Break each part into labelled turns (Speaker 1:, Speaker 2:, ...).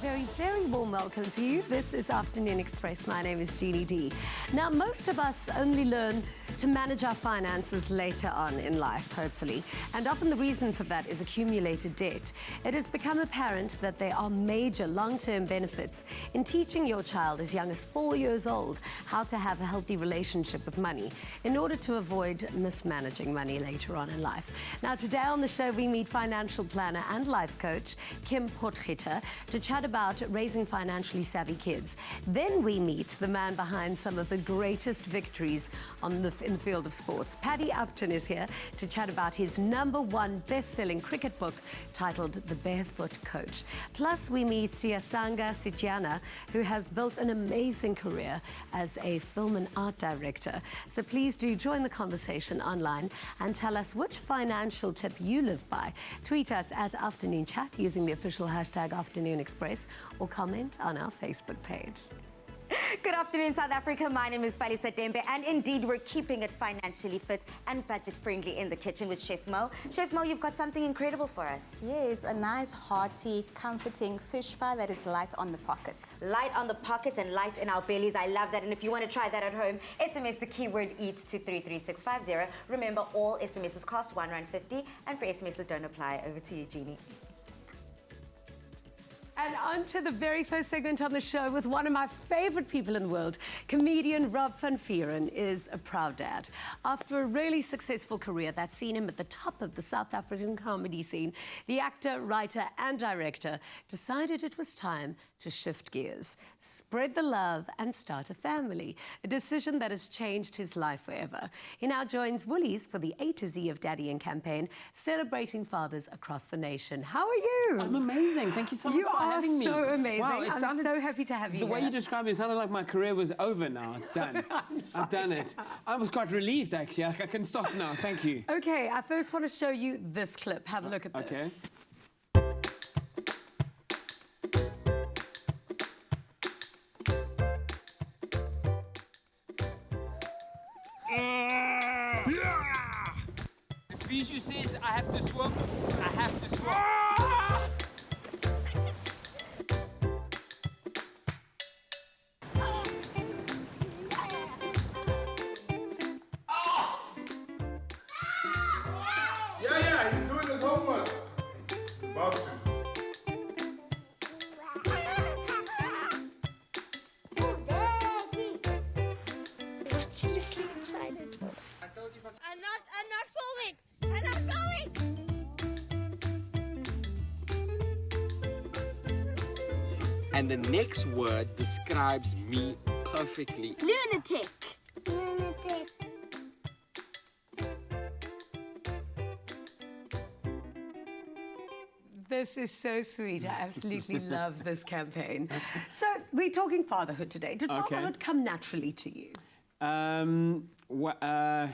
Speaker 1: very, very warm welcome to you. This is Afternoon Express. My name is Jeannie D. Now, most of us only learn to manage our finances later on in life, hopefully. And often the reason for that is accumulated debt. It has become apparent that there are major long-term benefits in teaching your child as young as 4 years old how to have a healthy relationship with money in order to avoid mismanaging money later on in life. Now, today on the show, we meet financial planner and life coach Kim Potgieter to chat about raising financially savvy kids. Then we meet the man behind some of the greatest victories in the field of sports. Paddy Upton is here to chat about his #1 best-selling cricket book titled The Barefoot Coach. Plus, we meet Siyasanga Sityana, who has built an amazing career as a film and art director. So please do join the conversation online and tell us which financial tip you live by. Tweet us at Afternoon Chat using the official hashtag Afternoon Express or comment on our Facebook page.
Speaker 2: Good afternoon, South Africa. My name is Palisa Dembe, and indeed, we're keeping it financially fit and budget-friendly in the kitchen with Chef Mo. Chef Mo, you've got something incredible for us.
Speaker 3: Yes, a nice, hearty, comforting fish pie that is light on the pocket.
Speaker 2: Light on the pockets and light in our bellies. I love that. And if you want to try that at home, SMS the keyword EAT to 33650. Remember, all SMSs cost R1.50, and for SMSs don't apply. Over to you, Jeannie.
Speaker 1: And on to the very first segment on the show with one of my favorite people in the world. Comedian Rob van Vuuren is a proud dad. After a really successful career that's seen him at the top of the South African comedy scene, the actor, writer and director decided it was time to shift gears, spread the love and start a family, a decision that has changed his life forever. He now joins Woolies for the A to Z of Daddying campaign, celebrating fathers across the nation. How are you?
Speaker 4: I'm amazing. Thank you so much for having me.
Speaker 1: You are so amazing.
Speaker 4: Wow,
Speaker 1: I'm so happy to have you
Speaker 4: The way
Speaker 1: here.
Speaker 4: you described it sounded like my career was over now. It's done. I've done it. I was quite relieved, actually. I can stop now. Thank you.
Speaker 1: Okay, I first want to show you this clip. Have a look at this.
Speaker 5: Bijou says I have to swim, I have to swim.
Speaker 6: Yeah, he's doing his homework. About to.
Speaker 7: What's looking excited? I'm not filming. I'm not filming.
Speaker 5: And the next word describes me perfectly.
Speaker 7: Lunatic. Lunatic.
Speaker 1: This is so sweet. I absolutely love this campaign. So we're talking fatherhood today. Did fatherhood come naturally to you?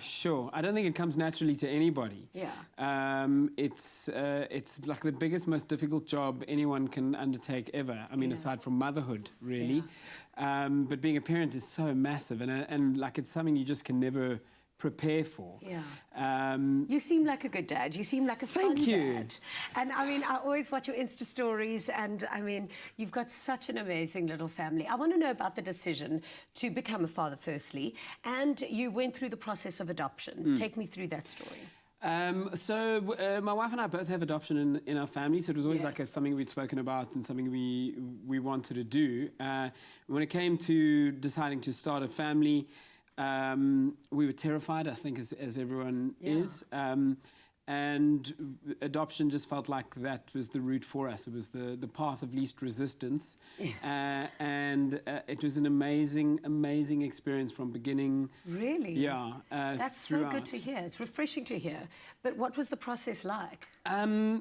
Speaker 4: Sure. I don't think it comes naturally to anybody.
Speaker 1: Yeah.
Speaker 4: It's like the biggest, most difficult job anyone can undertake ever. I mean, aside from motherhood, really.
Speaker 1: Yeah.
Speaker 4: But being a parent is so massive, and like it's something you just can never prepare for.
Speaker 1: Yeah. You seem like a good dad. You seem like a fun dad. And I mean, I always watch your Insta stories, and I mean, you've got such an amazing little family. I want to know about the decision to become a father, firstly, and you went through the process of adoption. Take me through that story.
Speaker 4: My wife and I both have adoption in our family, so it was always like something we'd spoken about and something we wanted to do. When it came to deciding to start a family, we were terrified, I think, as everyone is. And adoption just felt like that was the route for us. It was the path of least resistance. And it was an amazing, amazing experience from beginning.
Speaker 1: Really?
Speaker 4: Yeah.
Speaker 1: That's
Speaker 4: throughout.
Speaker 1: so good to hear. It's refreshing to hear. But what was the process like?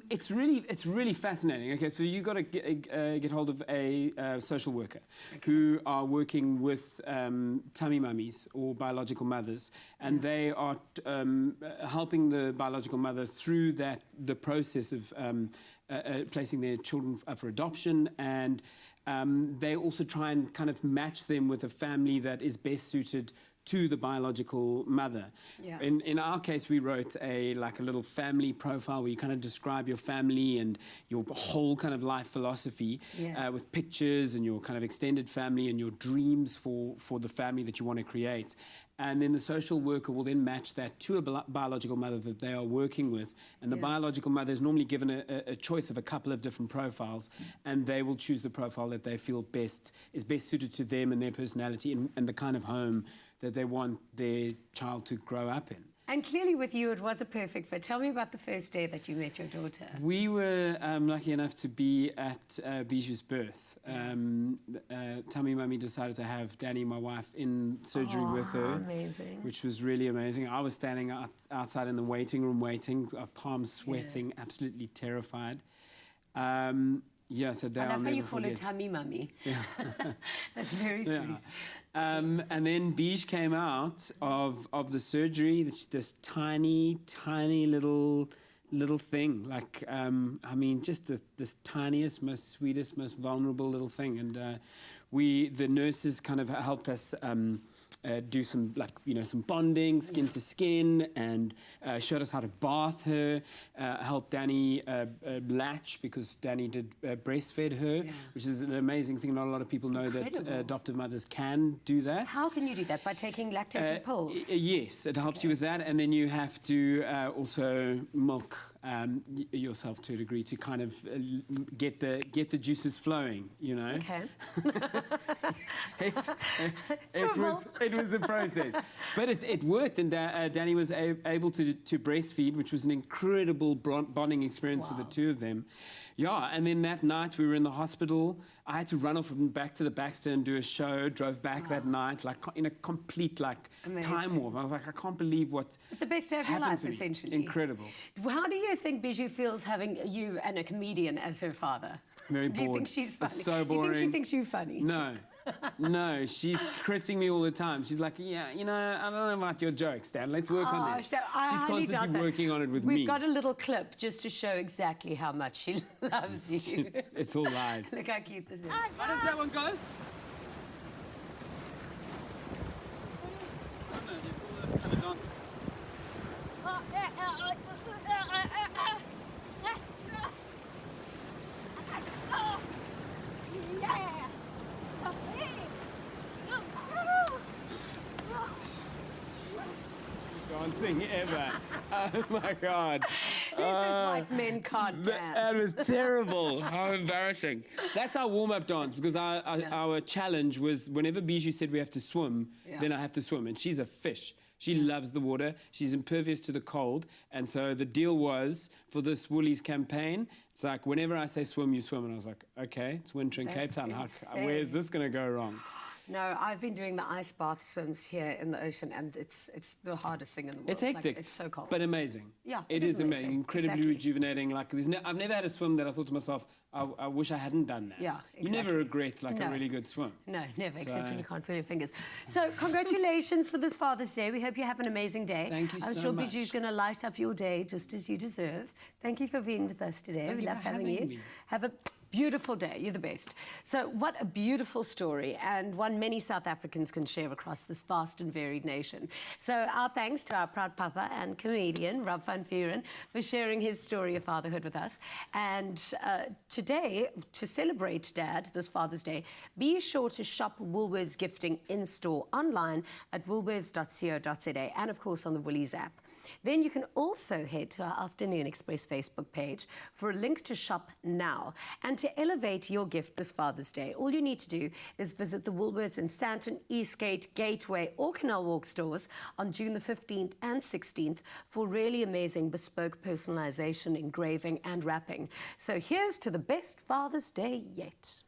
Speaker 4: It's really fascinating. Okay, so you got to get hold of a social worker who are working with tummy mummies or biological mothers, and they are helping the biological mother through the process of placing their children up for adoption, and they also try and kind of match them with a family that is best suited to the biological mother.
Speaker 1: Yeah.
Speaker 4: In our case, we wrote a little family profile where you kind of describe your family and your whole kind of life philosophy with pictures and your kind of extended family and your dreams for the family that you want to create. And then the social worker will then match that to a biological mother that they are working with. And the biological mother is normally given a choice of a couple of different profiles, and they will choose the profile that they feel is best suited to them and their personality and the kind of home that they want their child to grow up in.
Speaker 1: And clearly with you, it was a perfect fit. Tell me about the first day that you met your daughter.
Speaker 4: We were lucky enough to be at Bijou's birth. Tummy Mummy decided to have Danny, my wife, in surgery with her.
Speaker 1: Amazing.
Speaker 4: Which was really amazing. I was standing outside in the waiting room waiting, palms sweating, absolutely terrified. So
Speaker 1: I love how you call
Speaker 4: forget.
Speaker 1: it tummy mummy.
Speaker 4: Yeah.
Speaker 1: That's very sweet.
Speaker 4: Yeah. And then Bij came out of the surgery, this tiny, tiny little thing. Like, just this tiniest, most sweetest, most vulnerable little thing. And the nurses kind of helped us do some some bonding, skin to skin, and showed us how to bath her, helped Danny latch, because Danny did breastfed her, which is an amazing thing. Not a lot of people know that adoptive mothers can do that.
Speaker 1: How can you do that? By taking lactating pills?
Speaker 4: Yes, it helps you with that, and then you have to also milk yourself to a degree to kind of get the juices flowing, you know.
Speaker 1: Okay.
Speaker 4: It was a process, but it worked, and Danny was able to breastfeed, which was an incredible bonding experience for the two of them. Yeah, and then that night we were in the hospital. I had to run off and back to the Baxter and do a show. Drove back that night, in a complete time warp. I was like, I can't believe what's
Speaker 1: the best day of your life, essentially.
Speaker 4: Incredible.
Speaker 1: How do you think Bijou feels having you and a comedian as her father?
Speaker 4: Very bored.
Speaker 1: Do you think she's funny?
Speaker 4: It's so boring.
Speaker 1: Do you think she thinks you funny?
Speaker 4: No. No, she's critting me all the time. She's like, yeah, I don't know about your jokes, Dad. Let's work on that.
Speaker 1: So
Speaker 4: She's constantly working on it with me.
Speaker 1: We've got a little clip just to show exactly how much she loves you.
Speaker 4: It's all lies.
Speaker 1: Look how cute this is.
Speaker 5: How does that one go?
Speaker 4: Dancing ever. Oh my God.
Speaker 1: This is like men can't dance.
Speaker 4: That was terrible. How embarrassing. That's our warm-up dance, because our challenge was whenever Bijou said we have to swim, then I have to swim. And she's a fish. She loves the water. She's impervious to the cold. And so the deal was, for this Woolies campaign, it's like, whenever I say swim, you swim. And I was like, okay, it's winter in Cape Town. Where is this going to go wrong?
Speaker 1: No, I've been doing the ice bath swims here in the ocean, and it's the hardest thing in the world.
Speaker 4: It's hectic.
Speaker 1: It's so cold.
Speaker 4: But amazing.
Speaker 1: Yeah,
Speaker 4: it is amazing. Incredibly
Speaker 1: Exactly.
Speaker 4: rejuvenating. I've never had a swim that I thought to myself, I wish I hadn't done that.
Speaker 1: Yeah,
Speaker 4: You never
Speaker 1: exactly.
Speaker 4: regret a really good swim.
Speaker 1: No, never, except when you can't feel your fingers. So congratulations for this Father's Day. We hope you have an amazing day.
Speaker 4: Thank you
Speaker 1: I'm
Speaker 4: so
Speaker 1: sure
Speaker 4: much.
Speaker 1: Bijou's going to light up your day just as you deserve. Thank you for being with us today.
Speaker 4: Thank
Speaker 1: we
Speaker 4: you
Speaker 1: love
Speaker 4: for
Speaker 1: having
Speaker 4: having
Speaker 1: you.
Speaker 4: me.
Speaker 1: Have a beautiful day. You're the best. So what a beautiful story, and one many South Africans can share across this vast and varied nation. So our thanks to our proud papa and comedian, Rob van Vuren, for sharing his story of fatherhood with us. And today, to celebrate Dad this Father's Day, be sure to shop Woolworths gifting in-store online at woolworths.co.za and, of course, on the Woolies app. Then you can also head to our Afternoon Express Facebook page for a link to shop now. And to elevate your gift this Father's Day, all you need to do is visit the Woolworths in Stanton, Eastgate, Gateway or Canal Walk stores on June the 15th and 16th for really amazing bespoke personalization, engraving and wrapping. So here's to the best Father's Day yet.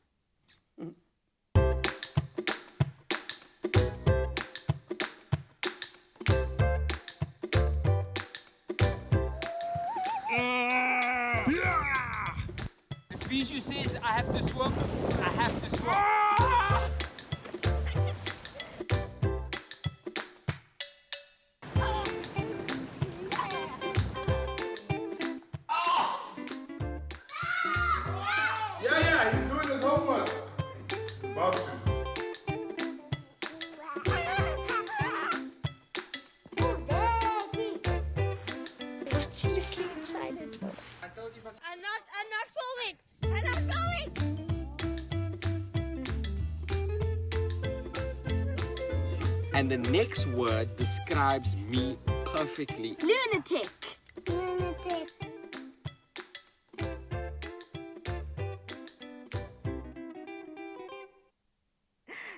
Speaker 5: If Bijou says I have to swim, I have to swim.
Speaker 6: Yeah, he's doing his homework. About to.
Speaker 8: and the next word describes me perfectly.
Speaker 7: Lunatic.
Speaker 9: Lunatic.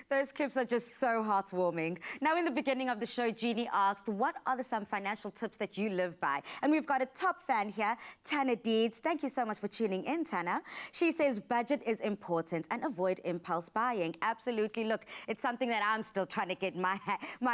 Speaker 2: Those clips are just so heartwarming. Now, in the beginning of the show, Jeannie asked, what are some financial tips that you live by? And we've got a top fan here, Tana Deeds. Thank you so much for tuning in, Tana. She says budget is important and avoid impulse buying. Absolutely. Look, it's something that I'm still trying to get my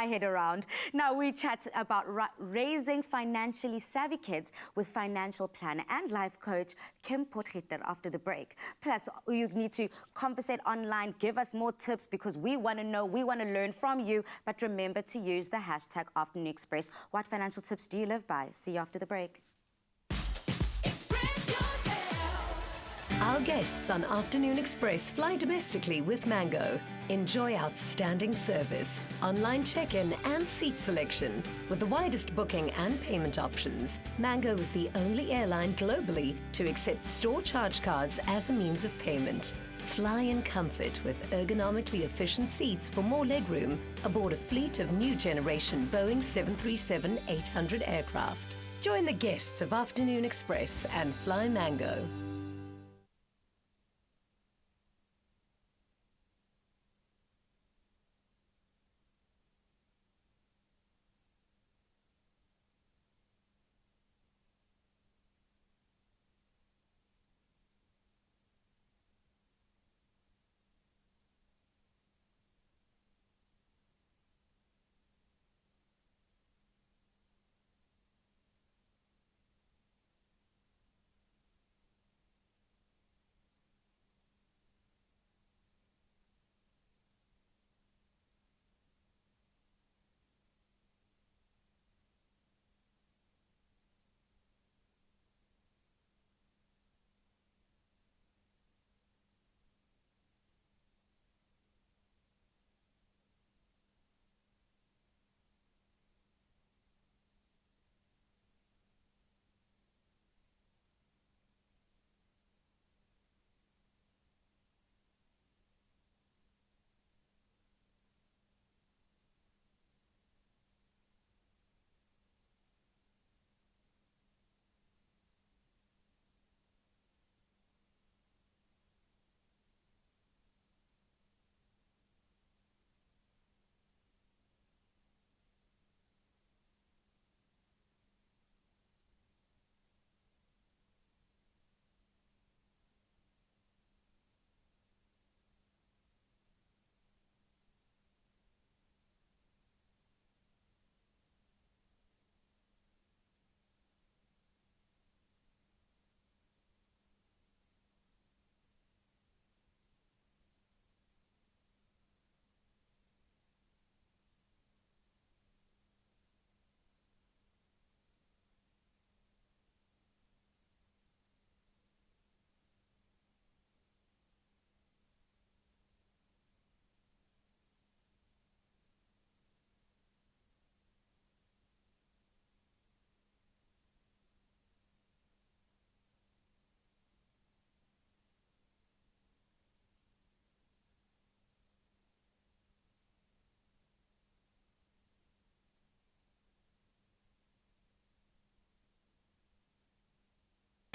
Speaker 2: head around. Now, we chat about raising financially savvy kids with financial planner and life coach Kim Potgieter after the break. Plus, you need to conversate online, give us more tips because we want to know, we want to learn from you, but remember to use the hashtag Afternoon Express. What financial tips do you live by? See you after the break.
Speaker 1: Our guests on Afternoon Express fly domestically with Mango. Enjoy outstanding service, online check-in and seat selection. With the widest booking and payment options, Mango is the only airline globally to accept store charge cards as a means of payment. Fly in comfort with ergonomically efficient seats for more legroom aboard a fleet of new generation Boeing 737-800 aircraft. Join the guests of Afternoon Express and fly Mango.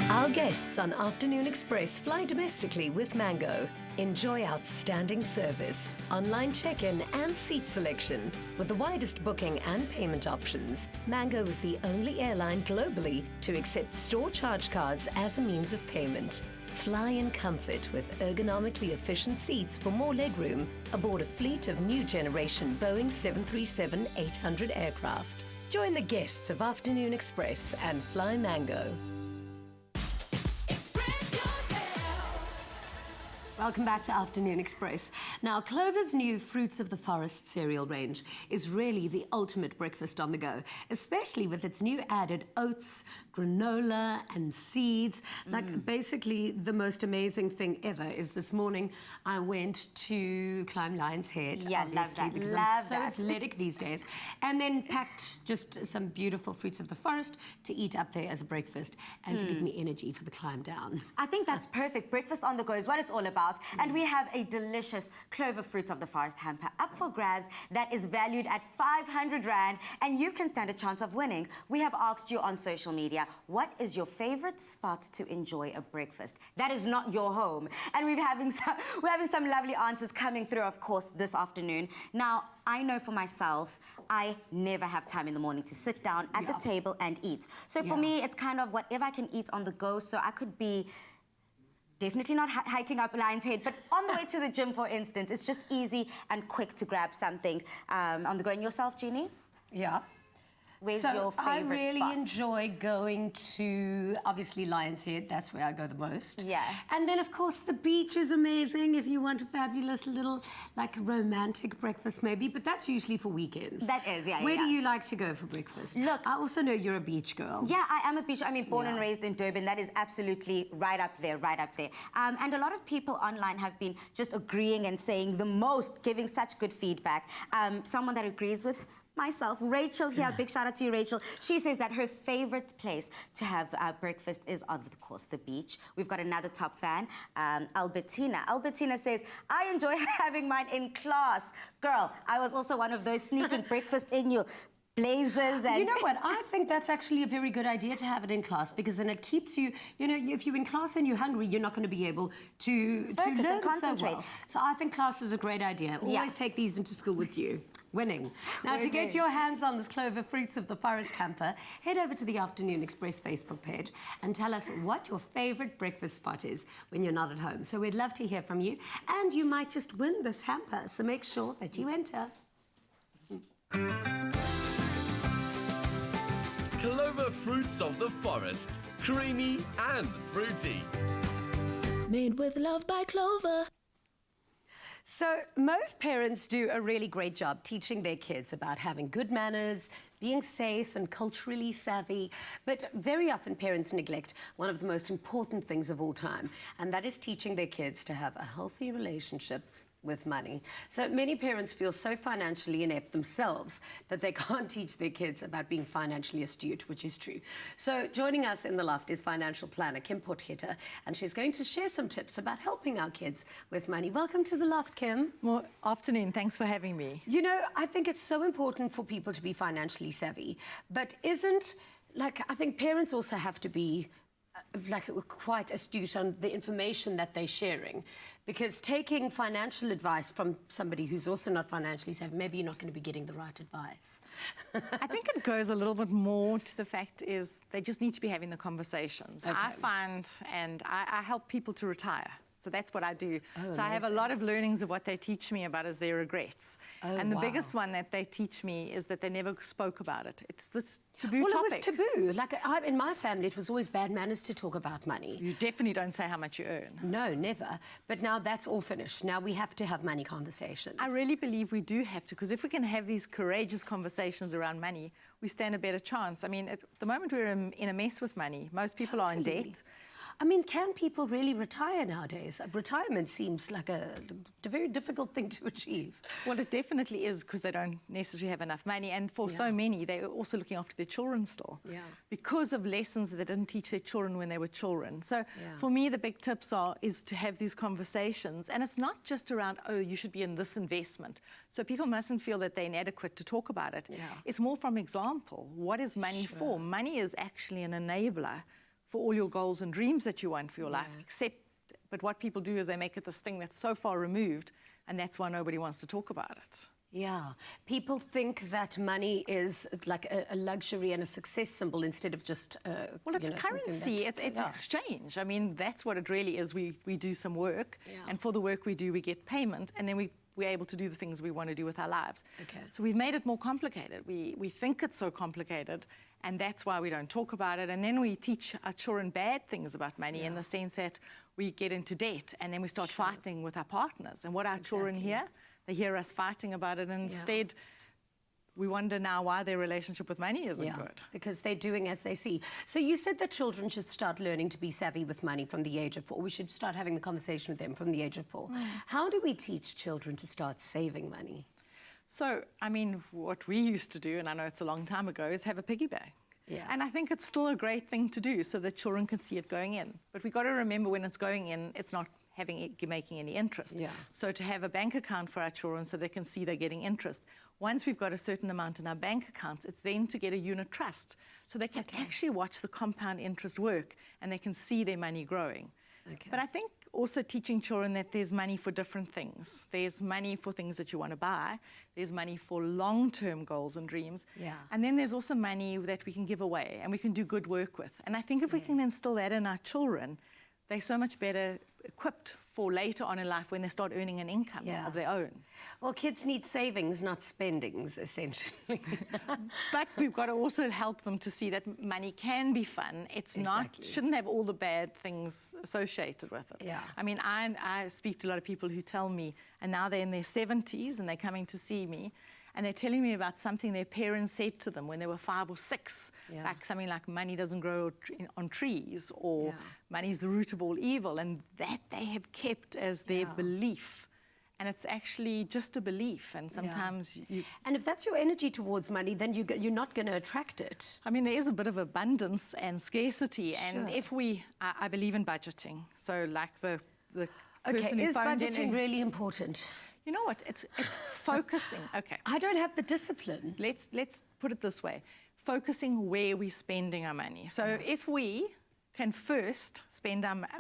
Speaker 1: Our guests on Afternoon Express fly domestically with Mango. Enjoy outstanding service, online check-in and seat selection. With the widest booking and payment options, Mango is the only airline globally to accept store charge cards as a means of payment. Fly in comfort with ergonomically efficient seats for more legroom aboard a fleet of new generation Boeing 737-800 aircraft. Join the guests of Afternoon Express and fly Mango. Welcome back to Afternoon Express. Now, Clover's new Fruits of the Forest cereal range is really the ultimate breakfast on the go, especially with its new added oats, granola and seeds. Like basically the most amazing thing ever is this morning I went to climb Lion's Head.
Speaker 2: Yeah, love
Speaker 1: obviously,
Speaker 2: that.
Speaker 1: because
Speaker 2: Love
Speaker 1: I'm so
Speaker 2: that.
Speaker 1: athletic these days. And then packed just some beautiful fruits of the forest to eat up there as a breakfast and to give me energy for the climb down.
Speaker 2: I think that's perfect. Breakfast on the go is what it's all about. And we have a delicious clover fruits of the forest hamper up for grabs that is valued at 500 Rand, and you can stand a chance of winning. We have asked you on social media, what is your favorite spot to enjoy a breakfast that is not your home? And we're having some lovely answers coming through, of course, this afternoon. Now, I know for myself, I never have time in the morning to sit down at the table and eat. So for me, it's kind of whatever I can eat on the go. So I could be definitely not hiking up Lion's Head, but on the way to the gym, for instance, it's just easy and quick to grab something on the go. And yourself, Jeannie?
Speaker 1: Yeah.
Speaker 2: Where's
Speaker 1: So
Speaker 2: your favorite
Speaker 1: I really
Speaker 2: spot?
Speaker 1: enjoy going to, obviously, Lion's Head. That's where I go the most.
Speaker 2: Yeah.
Speaker 1: And then, of course, the beach is amazing if you want a fabulous little, like, romantic breakfast, maybe. But that's usually for weekends.
Speaker 2: That is, yeah,
Speaker 1: Where
Speaker 2: yeah.
Speaker 1: do you like to go for breakfast?
Speaker 2: Look,
Speaker 1: I also know you're a beach girl.
Speaker 2: Yeah, I am a beach. I mean, born and
Speaker 1: Yeah.
Speaker 2: raised in Durban. That is absolutely right up there, right up there. And a lot of people online have been just agreeing and saying the most, giving such good feedback. Someone that agrees with myself, Rachel here, big shout out to you, Rachel. She says that her favorite place to have breakfast is, of course, the beach. We've got another top fan, Albertina. Albertina says, I enjoy having mine in class. Girl, I was also one of those sneaking breakfast in you. Blazers and...
Speaker 1: You know what? I think that's actually a very good idea to have it in class, because then it keeps you, you know, if you're in class and you're hungry, you're not going to be able to
Speaker 2: Focus and
Speaker 1: learn
Speaker 2: concentrate.
Speaker 1: so well. So I think class is a great idea. Always take these into school with you. Winning. Now, to get your hands on this Clover Fruits of the Forest hamper, head over to the Afternoon Express Facebook page and tell us what your favourite breakfast spot is when you're not at home. So we'd love to hear from you, and you might just win this hamper. So make sure that you enter.
Speaker 9: Clover Fruits of the Forest. Creamy and fruity.
Speaker 7: Made with love by Clover.
Speaker 1: So most parents do a really great job teaching their kids about having good manners, being safe and culturally savvy. But very often parents neglect one of the most important things of all time, and that is teaching their kids to have a healthy relationship with money. So many parents feel so financially inept themselves that they can't teach their kids about being financially astute, which is true. So joining us in the loft is financial planner Kim Potgieter, and she's going to share some tips about helping our kids with money. Welcome to the loft, Kim.
Speaker 10: Well, afternoon. Thanks for having me.
Speaker 1: You know, I think it's so important for people to be financially savvy, but I think parents also have to be quite astute on the information that they're sharing, because taking financial advice from somebody who's also not financially savvy, maybe you're not going to be getting the right advice.
Speaker 10: I think it goes a little bit more to the fact is they just need to be having the conversations.
Speaker 1: Okay.
Speaker 10: I find, and I help people to retire. So that's what I do.
Speaker 1: Oh,
Speaker 10: so I have a
Speaker 1: amazing.
Speaker 10: lot of learnings of what they teach me about is their regrets.
Speaker 1: Oh,
Speaker 10: and the
Speaker 1: wow.
Speaker 10: biggest one that they teach me is that they never spoke about it. It's this taboo
Speaker 1: Well,
Speaker 10: topic.
Speaker 1: it was taboo. In my family, it was always bad manners to talk about money.
Speaker 10: You definitely don't say how much you earn.
Speaker 1: No, never. But now that's all finished. Now we have to have money conversations.
Speaker 10: I really believe we do have to, because if we can have these courageous conversations around money, we stand a better chance. I mean, at the moment we're in a mess with money. Most people are in
Speaker 1: Totally.
Speaker 10: debt.
Speaker 1: I mean, can people really retire nowadays? Retirement seems like a very difficult thing to achieve.
Speaker 10: Well, it definitely is, because they don't necessarily have enough money. And for so many, they're also looking after their children still.
Speaker 1: Yeah.
Speaker 10: Because of lessons that they didn't teach their children when they were children. So for me, the big tips is to have these conversations. And it's not just around, oh, you should be in this investment. So people mustn't feel that they're inadequate to talk about it.
Speaker 1: Yeah.
Speaker 10: It's more from example. What is money for? Money is actually an enabler for all your goals and dreams that you want for your life, but what people do is they make it this thing that's so far removed, and that's why nobody wants to talk about it.
Speaker 1: Yeah. People think that money is like a luxury and a success symbol instead of just,
Speaker 10: Well, it's
Speaker 1: something
Speaker 10: currency,
Speaker 1: that-
Speaker 10: it's exchange. I mean, that's what it really is. We do some work, and for the work we do, we get payment, and then we're able to do the things we want to do with our lives.
Speaker 1: Okay.
Speaker 10: So we've made it more complicated. We think it's so complicated, and that's why we don't talk about it. And then we teach our children bad things about money in the sense that we get into debt, and then we start fighting with our partners. And what our children hear, they hear us fighting about it, and instead we wonder now why their relationship with money isn't good.
Speaker 1: Because they're doing as they see. So you said that children should start learning to be savvy with money from the age of 4. We should start having the conversation with them from the age of 4. How do we teach children to start saving money?
Speaker 10: So, I mean, what we used to do, and I know it's a long time ago, is have a piggy bank.
Speaker 1: Yeah.
Speaker 10: And I think it's still a great thing to do so that children can see it going in. But we've got to remember when it's going in, it's not making any interest.
Speaker 1: Yeah.
Speaker 10: So to have a bank account for our children so they can see they're getting interest. Once we've got a certain amount in our bank accounts, it's then to get a unit trust. So they can actually watch the compound interest work and they can see their money growing.
Speaker 1: Okay.
Speaker 10: But I think also teaching children that there's money for different things. There's money for things that you want to buy. There's money for long-term goals and dreams.
Speaker 1: Yeah.
Speaker 10: And then there's also money that we can give away and we can do good work with. And I think if we can instill that in our children, they're so much better equipped for later on in life when they start earning an income of their own.
Speaker 1: Well, kids need savings, not spendings, essentially.
Speaker 10: But we've got to also help them to see that money can be fun. It's shouldn't have all the bad things associated with it.
Speaker 1: Yeah.
Speaker 10: I mean, I speak to a lot of people who tell me, and now they're in their 70s and they're coming to see me, and they're telling me about something their parents said to them when they were 5 or 6, like something like money doesn't grow on trees, or money's the root of all evil, and that they have kept as their belief. And it's actually just a belief, and sometimes you...
Speaker 1: And if that's your energy towards money, then you're not going to attract it.
Speaker 10: I mean, there is a bit of abundance and scarcity, and if we... I believe in budgeting, so like the person who
Speaker 1: is
Speaker 10: phoned
Speaker 1: budgeting
Speaker 10: in...
Speaker 1: really important?
Speaker 10: You know what? It's focusing. Okay.
Speaker 1: I don't have the discipline.
Speaker 10: Let's put it this way: focusing where we're spending our money. So if we can first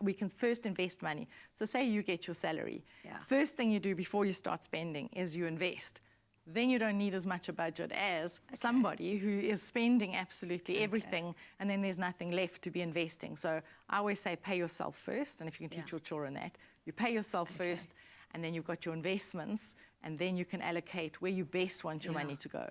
Speaker 10: we can first invest money. So say you get your salary. First thing you do before you start spending is you invest. Then you don't need as much a budget as somebody who is spending absolutely everything, and then there's nothing left to be investing. So I always say pay yourself first, and if you can teach your children that, you pay yourself first, and then you've got your investments, and then you can allocate where you best want your money to go.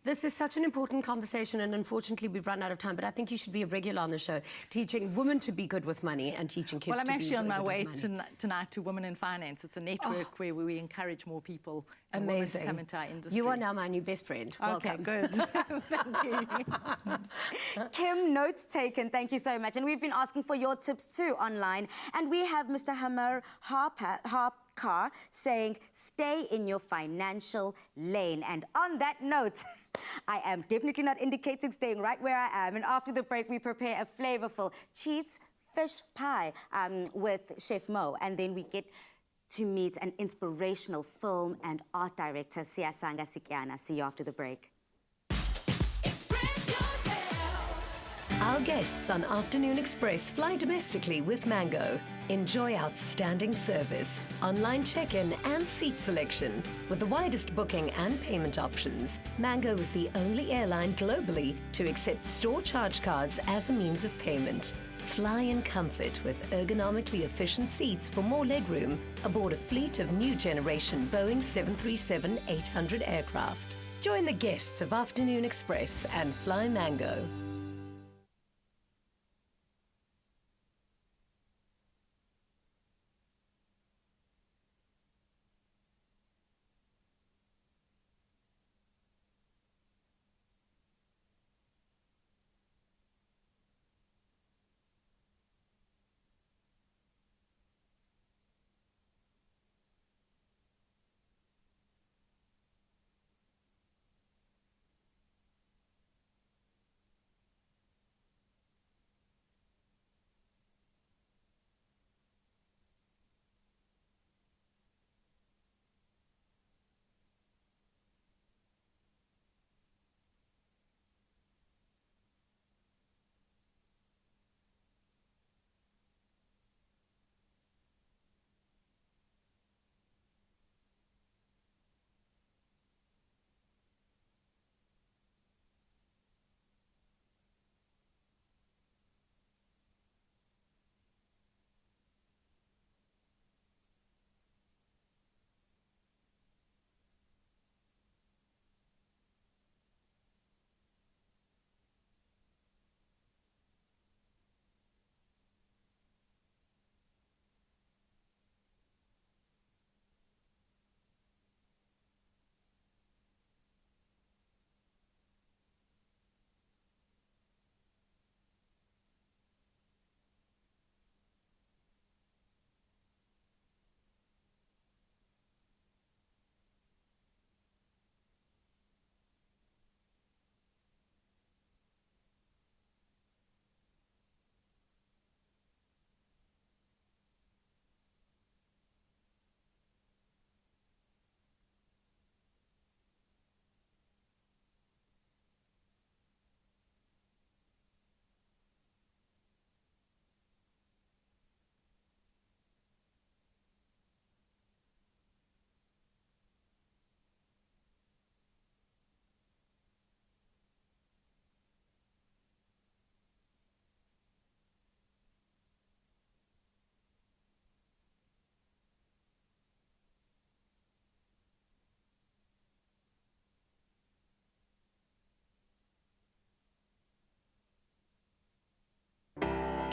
Speaker 1: This is such an important conversation, and unfortunately we've run out of time, but I think you should be a regular on the show, teaching women to be good with money and teaching kids to be
Speaker 10: Well, I'm actually on my way
Speaker 1: good with money.
Speaker 10: tonight to Women in Finance. It's a network where we encourage more people and women to come into our industry.
Speaker 1: You are now my new best friend.
Speaker 10: Okay,
Speaker 1: Welcome.
Speaker 10: good. Thank you.
Speaker 2: Kim, notes taken. Thank you so much. And we've been asking for your tips too online. And we have Mr. Hammer Harpkar saying, stay in your financial lane. And on that note, I am definitely not indicating staying right where I am. And after the break, we prepare a flavorful Cheats fish pie with Chef Mo. And then we get to meet an inspirational film and art director, Siyasanga Sikyana. See you after the break.
Speaker 1: Our guests on Afternoon Express fly domestically with Mango. Enjoy outstanding service, online check-in and seat selection. With the widest booking and payment options, Mango is the only airline globally to accept store charge cards as a means of payment. Fly in comfort with ergonomically efficient seats for more legroom aboard a fleet of new generation Boeing 737-800 aircraft. Join the guests of Afternoon Express and fly Mango.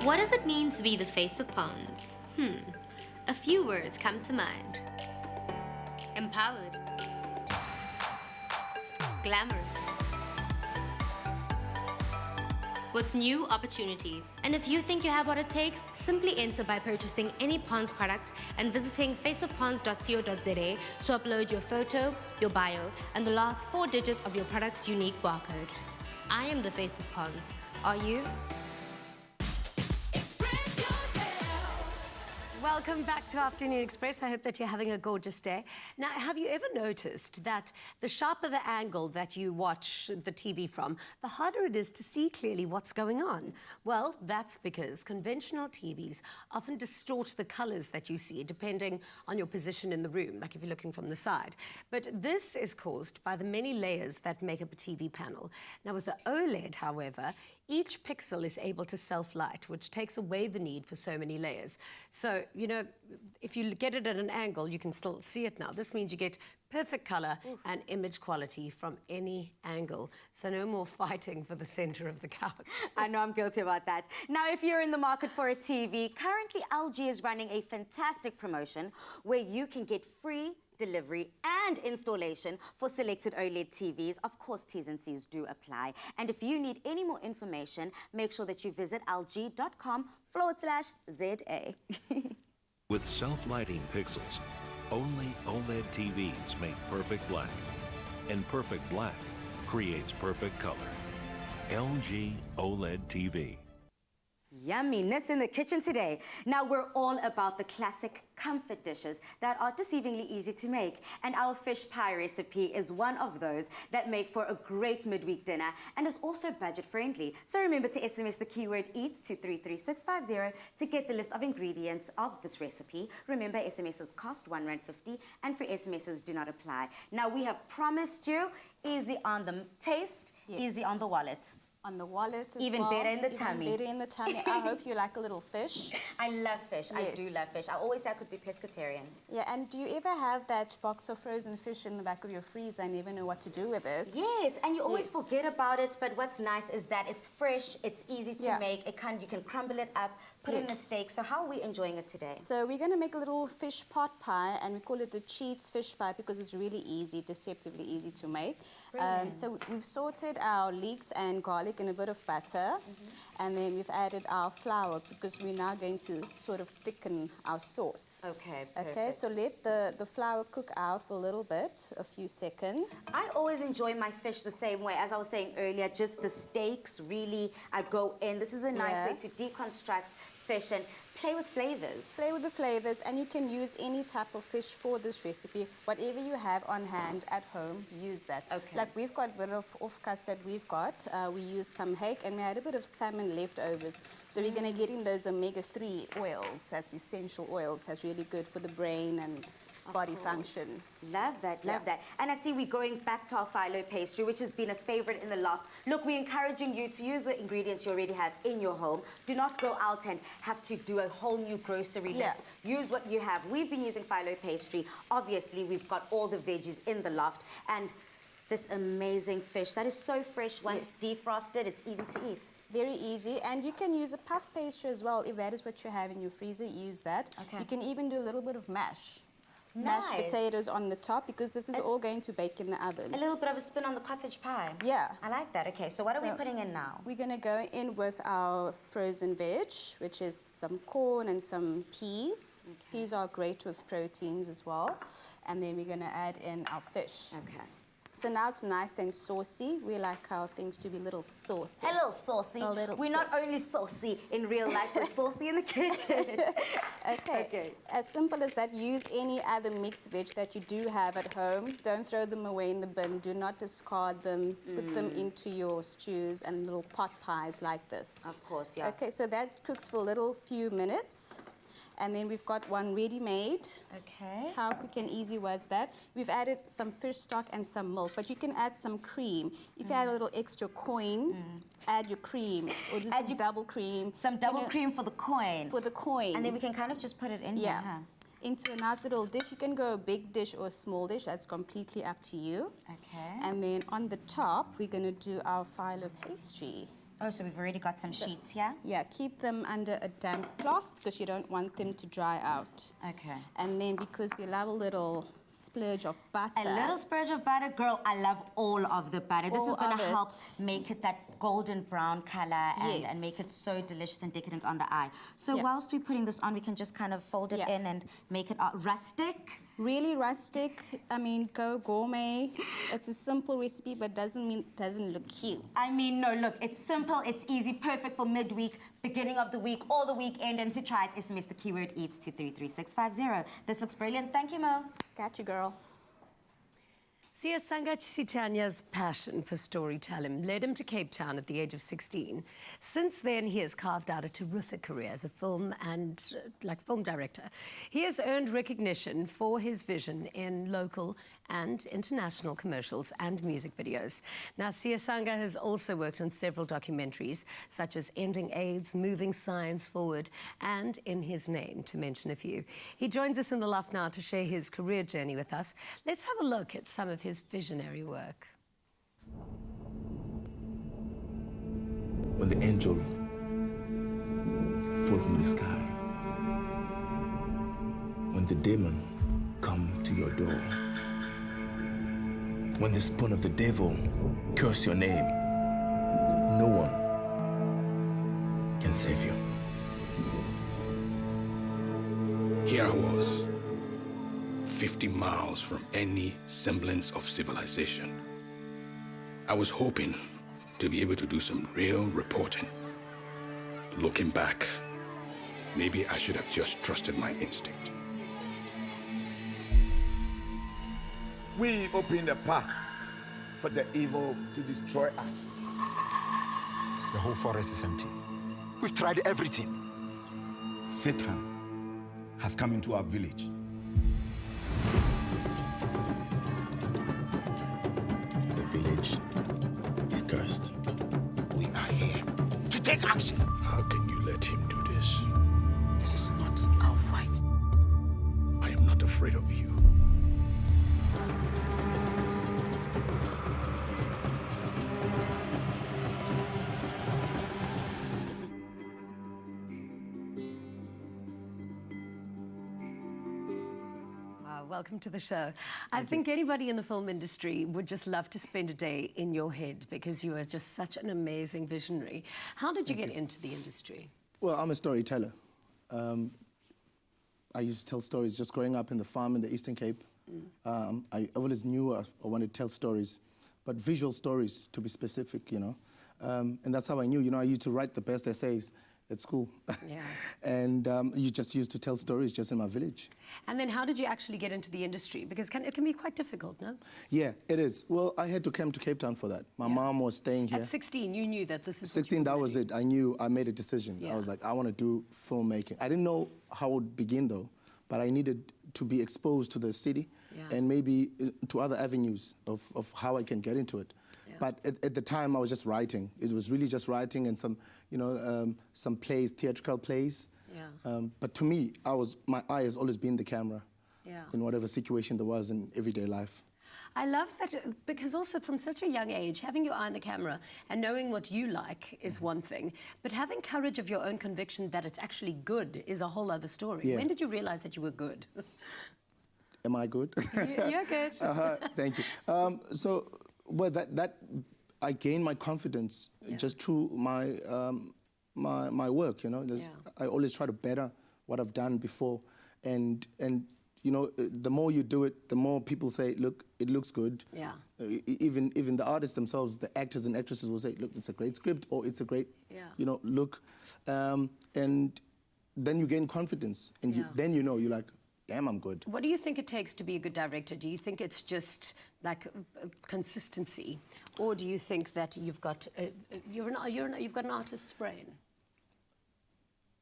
Speaker 11: What does it mean to be the face of ponds? A few words come to mind. Empowered. Glamorous. With new opportunities. And if you think you have what it takes, simply enter by purchasing any Ponds product and visiting faceofponds.co.za to upload your photo, your bio, and the last 4 digits of your product's unique barcode. I am the face of Ponds. Are you?
Speaker 1: Welcome back to Afternoon Express. I hope that you're having a gorgeous day. Now, have you ever noticed that the sharper the angle that you watch the TV from, the harder it is to see clearly what's going on? Well, that's because conventional TVs often distort the colors that you see depending on your position in the room, like if you're looking from the side. But this is caused by the many layers that make up a TV panel. Now, with the OLED, however, each pixel is able to self-light, which takes away the need for so many layers. So, you know, if you get it at an angle, you can still see it now. This means you get perfect color and image quality from any angle. So no more fighting for the center of the couch.
Speaker 2: I know I'm guilty about that. Now, if you're in the market for a TV, currently LG is running a fantastic promotion where you can get free delivery and installation for selected OLED TVs. Of course, T's and C's do apply. And if you need any more information, make sure that you visit lg.com/ZA.
Speaker 12: With self-lighting pixels, only OLED TVs make perfect black. And perfect black creates perfect color. LG OLED TV.
Speaker 2: Yumminess in the kitchen today. Now, we're all about the classic comfort dishes that are deceivingly easy to make. And our fish pie recipe is one of those that make for a great midweek dinner and is also budget friendly. So remember to SMS the keyword EAT to 33650 to get the list of ingredients of this recipe. Remember, SMSs cost R1.50 and free SMSs do not apply. Now, we have promised you easy on the taste, easy on the wallet.
Speaker 3: On the wallet as
Speaker 2: Even
Speaker 3: well.
Speaker 2: better in the tummy.
Speaker 3: Better in the tummy. I hope you like a little fish.
Speaker 2: I love fish.
Speaker 3: Yes.
Speaker 2: I do love fish. I always say I could be pescatarian.
Speaker 3: Yeah, and do you ever have that box of frozen fish in the back of your freezer and never know what to do with it?
Speaker 2: Yes, and you always forget about it, but what's nice is that it's fresh, it's easy to make, you can crumble it up, put it in a steak. So how are we enjoying it today?
Speaker 3: So we're going to make a little fish pot pie, and we call it the Cheats fish pie because it's really easy, deceptively easy to make. So we've sorted our leeks and garlic in a bit of butter, and then we've added our flour because we're now going to sort of thicken our sauce.
Speaker 2: Okay, perfect.
Speaker 3: Okay, so let the flour cook out for a little bit, a few seconds.
Speaker 2: I always enjoy my fish the same way. As I was saying earlier, just the steaks, really, I go in. This is a nice way to deconstruct fish and play with flavors.
Speaker 3: Play with the flavors, and you can use any type of fish for this recipe. Whatever you have on hand at home, use that.
Speaker 2: Okay.
Speaker 3: Like we've got a bit of offcuts that we've got. We used some hake, and we had a bit of salmon leftovers. So we're going to get in those omega-3 oils. That's essential oils. That's really good for the brain and body function.
Speaker 2: Love that, love that. And I see we're going back to our phyllo pastry, which has been a favorite in the loft. Look, we're encouraging you to use the ingredients you already have in your home. Do not go out and have to do a whole new grocery list. Use what you have. We've been using phyllo pastry. Obviously, we've got all the veggies in the loft. And this amazing fish that is so fresh once defrosted, it's easy to eat.
Speaker 3: Very easy, and you can use a puff pastry as well. If that is what you have in your freezer, use that.
Speaker 2: Okay.
Speaker 3: You can even do a little bit of mash. Mashed
Speaker 2: Nice.
Speaker 3: potatoes on the top because this is all going to bake in the oven.
Speaker 2: A little bit of a spin on the cottage pie.
Speaker 3: Yeah.
Speaker 2: I like that. Okay, so what are we putting in now?
Speaker 3: We're going to go in with our frozen veg, which is some corn and some peas. Peas are great with proteins as well. And then we're going to add in our fish.
Speaker 2: Okay.
Speaker 3: So now it's nice and saucy. We like our things to be a little saucy.
Speaker 2: A little saucy.
Speaker 3: A little
Speaker 2: We're not only saucy in real life, we're saucy in the kitchen.
Speaker 3: Okay. As simple as that. Use any other mixed veg that you do have at home. Don't throw them away in the bin. Do not discard them. Put them into your stews and little pot pies like this.
Speaker 2: Of course, yeah.
Speaker 3: Okay, so that cooks for a little few minutes. And then we've got one ready-made.
Speaker 2: Okay.
Speaker 3: How quick and easy was that? We've added some fish stock and some milk, but you can add some cream. If you add a little extra coin, add your cream, or do some double cream.
Speaker 2: Some double cream for the coin.
Speaker 3: For the coin.
Speaker 2: And then we can kind of just put it in here, huh?
Speaker 3: Into a nice little dish. You can go a big dish or a small dish. That's completely up to you.
Speaker 2: Okay.
Speaker 3: And then on the top, we're going to do our phyllo pastry.
Speaker 2: Oh, so we've already got some sheets here?
Speaker 3: Yeah, keep them under a damp cloth because you don't want them to dry out.
Speaker 2: Okay.
Speaker 3: And then because we love a little splurge of butter.
Speaker 2: A little splurge of butter? Girl, I love all of the butter. This is going to help make it that golden brown color and make it so delicious and decadent on the eye. So whilst we're putting this on, we can just kind of fold it in and make it rustic.
Speaker 3: Really rustic. I mean, go gourmet. It's a simple recipe, but doesn't mean it doesn't look cute.
Speaker 2: I mean, no, look, it's simple, it's easy, perfect for midweek, beginning of the week, all the weekend, and to try it, SMS the keyword EAT to 33650. This looks brilliant. Thank you, Mo.
Speaker 3: Got you, girl.
Speaker 1: Siyasanga Chisichanya's passion for storytelling led him to Cape Town at the age of 16. Since then, he has carved out a terrific career as a film and film director. He has earned recognition for his vision in local and international commercials and music videos. Now, Siyasanga has also worked on several documentaries, such as Ending AIDS, Moving Science Forward, and In His Name, to mention a few. He joins us in the loft now to share his career journey with us. Let's have a look at some of his visionary work.
Speaker 13: When the angel fall from the sky, when the demon come to your door, when the spawn of the devil curse your name, no one can save you.
Speaker 6: Here I was, 50 miles from any semblance of civilization. I was hoping to be able to do some real reporting. Looking back, maybe I should have just trusted my instinct.
Speaker 14: We open the path for the evil to destroy us.
Speaker 15: The whole forest is empty. We've tried everything.
Speaker 14: Satan has come into our village.
Speaker 13: The village is cursed.
Speaker 14: We are here to take action.
Speaker 6: How can you let him do this?
Speaker 14: This is not our fight.
Speaker 6: I am not afraid of you.
Speaker 1: Welcome to the show. I think anybody in the film industry would just love to spend a day in your head because you are just such an amazing visionary. How did you get into the industry?
Speaker 16: Well, I'm a storyteller. I used to tell stories just growing up in the farm in the Eastern Cape. I always knew I wanted to tell stories, but visual stories, to be specific, you know. And that's how I knew, you know, I used to write the best essays at school.
Speaker 1: Yeah.
Speaker 16: And you just used to tell stories just in my village.
Speaker 1: And then how did you actually get into the industry? Because it can be quite difficult, no?
Speaker 16: Yeah, it is. Well, I had to come to Cape Town for that. My mom was staying here.
Speaker 1: At 16, you knew that this is
Speaker 16: 16, that was it. I knew, I made a decision.
Speaker 1: Yeah.
Speaker 16: I was like, I want to do filmmaking. I didn't know how it would begin, though, but I needed to be exposed to the city and maybe to other avenues of how I can get into it. But at the time, I was just writing. It was really just writing and some, you know, some plays, theatrical plays.
Speaker 1: Yeah.
Speaker 16: But to me, my eye has always been the camera in whatever situation there was in everyday life.
Speaker 1: I love that because also from such a young age, having your eye on the camera and knowing what you like is one thing, but having courage of your own conviction that it's actually good is a whole other story.
Speaker 16: Yeah.
Speaker 1: When did you realize that you were good?
Speaker 16: Am I good?
Speaker 1: You're good.
Speaker 16: Thank you. Well, that I gained my confidence just through my my work. You know, I always try to better what I've done before, and you know, the more you do it, the more people say, look, it looks good.
Speaker 1: Yeah.
Speaker 16: Even the artists themselves, the actors and actresses will say, look, it's a great script or it's a great, you know, look, and then you gain confidence, and then you know, you're like, damn, I'm good.
Speaker 1: What do you think it takes to be a good director? Do you think it's just like consistency, or do you think that you've got you've got an artist's brain?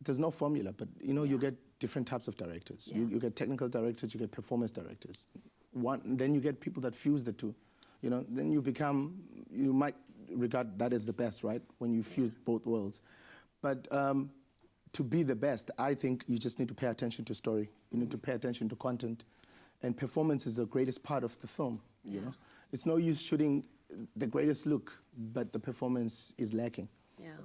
Speaker 16: There's no formula, but you know, you get different types of directors. You get technical directors, you get performance directors. Then you get people that fuse the two. You know, then you might regard that as the best, right? When you fuse both worlds. But to be the best, I think you just need to pay attention to story. You need to pay attention to content. And performance is the greatest part of the film, you know? It's no use shooting the greatest look, but the performance is lacking.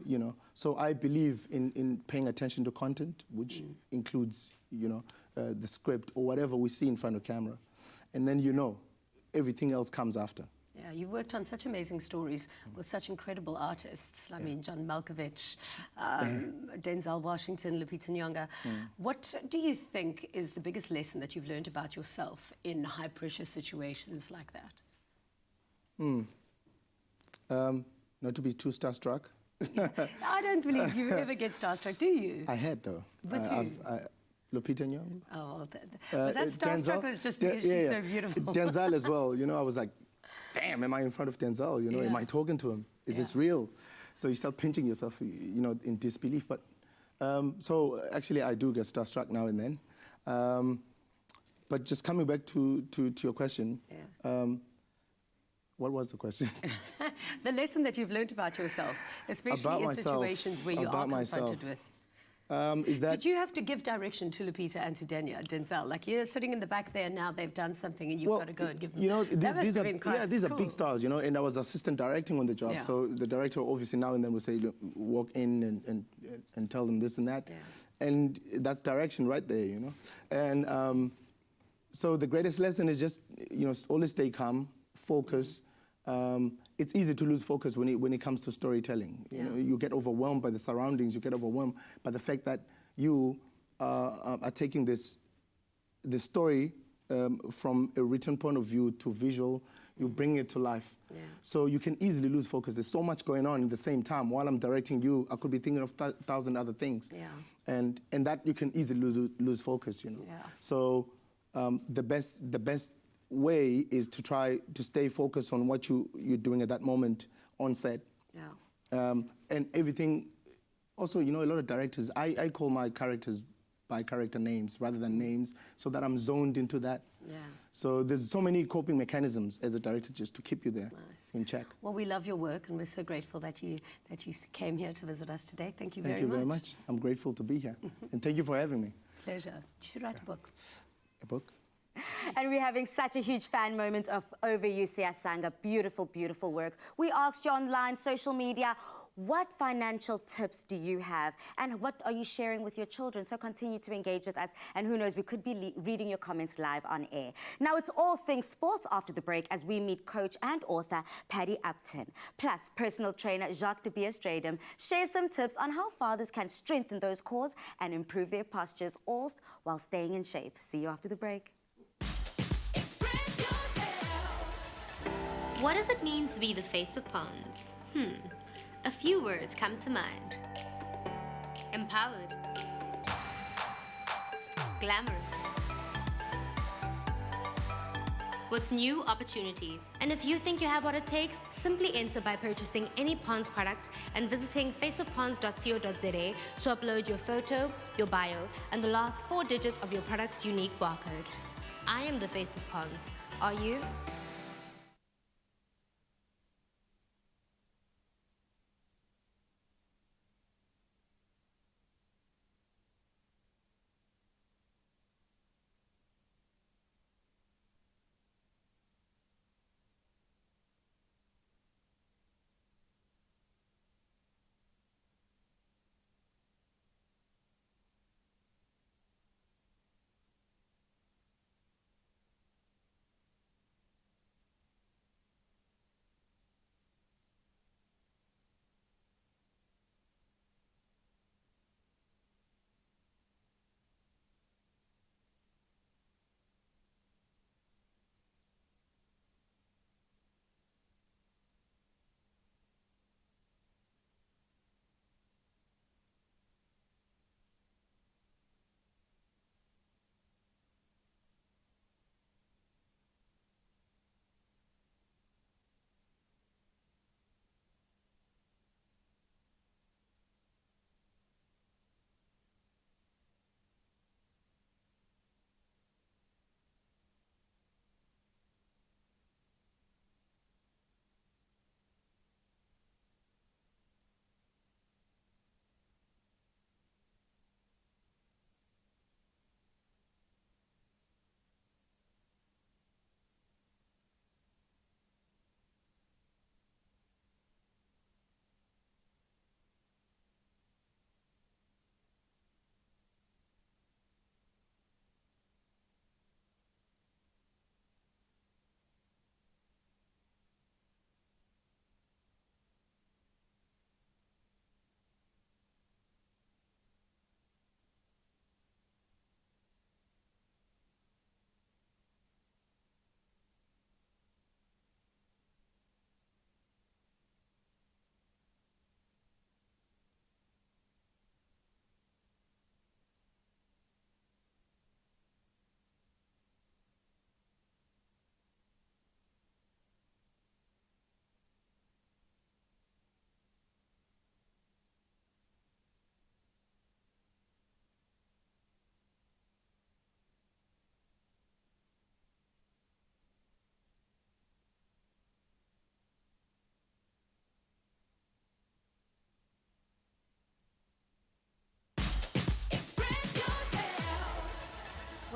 Speaker 16: You know, so I believe in paying attention to content, which includes, you know, the script or whatever we see in front of camera, and then, you know, everything else comes after.
Speaker 1: Yeah, you've worked on such amazing stories with such incredible artists. I mean, John Malkovich, Denzel Washington, Lupita Nyong'o. What do you think is the biggest lesson that you've learned about yourself in high-pressure situations like that?
Speaker 16: Not to be too starstruck.
Speaker 1: I don't believe you ever get starstruck, do you?
Speaker 16: I had, though.
Speaker 1: With who?
Speaker 16: Lupita Nyong'o.
Speaker 1: Oh, was that starstruck or was just because she's so beautiful?
Speaker 16: Denzel as well. You know, I was like, damn, am I in front of Denzel? You know, am I talking to him? Is this real? So you start pinching yourself, you know, in disbelief. But so actually, I do get starstruck now and then. But just coming back to your question, what was the question?
Speaker 1: The lesson that you've learned about yourself, especially in situations where you are confronted with. Did you have to give direction to Lupita and to Denzel? Like, you're sitting in the back there now, they've done something and you've got to go and give them...
Speaker 16: You know, these are
Speaker 1: cool.
Speaker 16: big stars, you know, and I was assistant directing on the job. So the director obviously now and then will say, walk in and tell them this and that. And that's direction right there, you know. And so the greatest lesson is just, you know, always stay calm, focus. It's easy to lose focus when it comes to storytelling. You know, you get overwhelmed by the surroundings. You get overwhelmed by the fact that you are taking this story from a written point of view to visual. You bring it to life. So you can easily lose focus. There's so much going on at the same time. While I'm directing you, I could be thinking of 1,000 other things. And that you can easily lose focus, you know. So the best way is to try to stay focused on what you're doing at that moment on set. And everything, also, you know, a lot of directors, I call my characters by character names rather than names, so that I'm zoned into that. So there's so many coping mechanisms as a director just to keep you there in check.
Speaker 1: Well, we love your work and we're so grateful that you came here to visit us today. Thank you very much.
Speaker 16: Thank you very much. I'm grateful to be here. And thank you for having me.
Speaker 1: Pleasure. You should write a book.
Speaker 16: A book?
Speaker 2: And we're having such a huge fan moment of Over You, Siyasanga. Beautiful, beautiful work. We asked you online, social media, what financial tips do you have? And what are you sharing with your children? So continue to engage with us. And who knows, we could be reading your comments live on air. Now it's all things sports after the break as we meet coach and author Paddy Upton. Plus, personal trainer Jacques de Beer-Stradum shares some tips on how fathers can strengthen those cores and improve their postures, all while staying in shape. See you after the break.
Speaker 11: What does it mean to be the face of Ponds? A few words come to mind. Empowered. Glamorous. With new opportunities. And if you think you have what it takes, simply enter by purchasing any Ponds product and visiting faceofponds.co.za to upload your photo, your bio, and the last 4 digits of your product's unique barcode. I am the face of Ponds. Are you?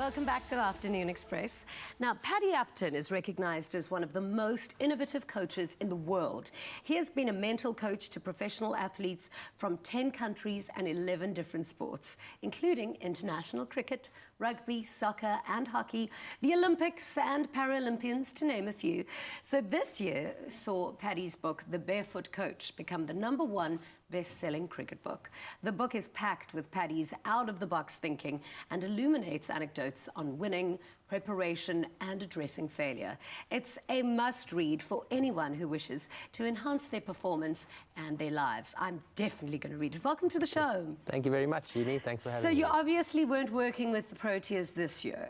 Speaker 1: Welcome back to Afternoon Express. Now, Paddy Upton is recognised as one of the most innovative coaches in the world. He has been a mental coach to professional athletes from 10 countries and 11 different sports, including international cricket, rugby, soccer and hockey, the Olympics and Paralympians, to name a few. So this year saw Paddy's book, The Barefoot Coach, become the #1 best-selling cricket book. The book is packed with Paddy's out-of-the-box thinking and illuminates anecdotes on winning, preparation and addressing failure. It's a must-read for anyone who wishes to enhance their performance and their lives. I'm definitely going to read it. Welcome to the show.
Speaker 17: Thank you very much, Jeannie. Thanks for having me.
Speaker 1: So you obviously weren't working with the Proteas this year.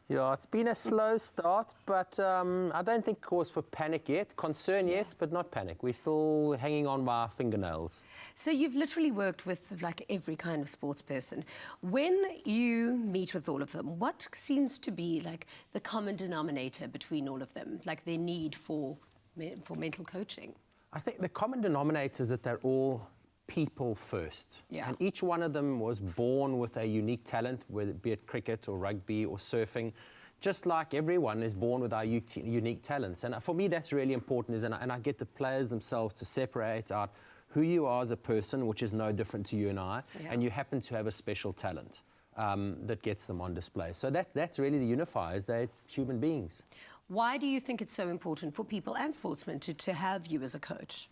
Speaker 17: Yeah, it's been a slow start, but I don't think cause for panic yet. Concern, yes, but not panic. We're still hanging on by our fingernails.
Speaker 1: So you've literally worked with like every kind of sports person. When you meet with all of them, what seems to be like the common denominator between all of them, like their need for mental coaching?
Speaker 17: I think the common denominator is that they're all people first.
Speaker 1: Yeah.
Speaker 17: And each one of them was born with a unique talent, whether it be it cricket or rugby or surfing. Just like everyone is born with our unique talents. And for me, that's really important, and I get the players themselves to separate out who you are as a person, which is no different to you and I, and you happen to have a special talent that gets them on display. So that's really the unifier, is they're human beings.
Speaker 1: Why do you think it's so important for people and sportsmen to have you as a coach?